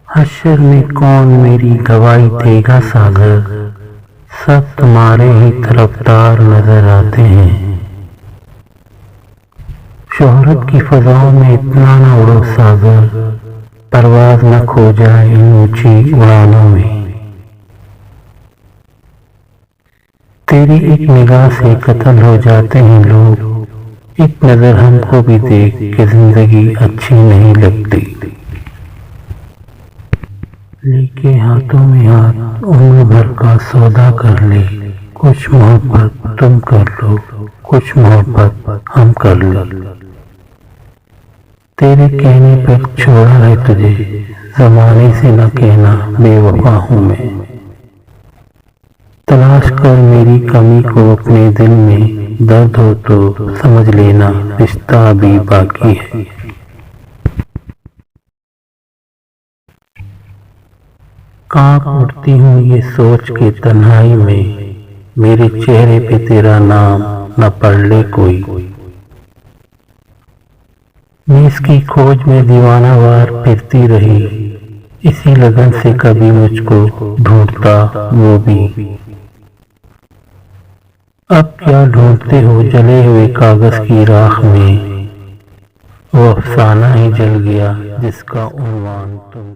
حشر میں کون میری گواہی دے گا ساغر، سب تمہارے ہی طرفدار نظر آتے ہیں۔ شہرت کی فضاؤں میں اتنا نہ اڑو ساغر، پرواز نہ کھو جائے ان اونچی اڑانوں میں۔ تیری ایک نگاہ سے قتل ہو جاتے ہیں لوگ، ایک نظر ہم کو بھی دیکھ کہ زندگی اچھی نہیں لگتی۔ لے کے ہاتھوں میں ہاتھ عمر بھر کا سودا کر لے، کچھ محبت تم کر لو، کچھ محبت ہم کر لیں۔ تیرے کہنے پر چھوڑا ہے تجھے، زمانے سے نہ کہنا بے وفا ہوں میں۔ تلاش کر میری کمی کو اپنے دل میں، درد ہو تو سمجھ لینا رشتہ ابھی باقی ہے۔ کانپ اٹھتی ہوں یہ سوچ کے تنہائی میں، میرے چہرے پہ تیرا نام نہ پڑھ لے کوئی۔ میں اس کی کھوج میں دیوانہ وار پھرتی رہی، اسی لگن سے کبھی مجھ کو ڈھونڈتا وہ بھی۔ اب کیا ڈھونڈتے ہو جلے ہوئے کاغذ کی راکھ میں، وہ افسانہ ہی جل گیا جس کا عنوان تم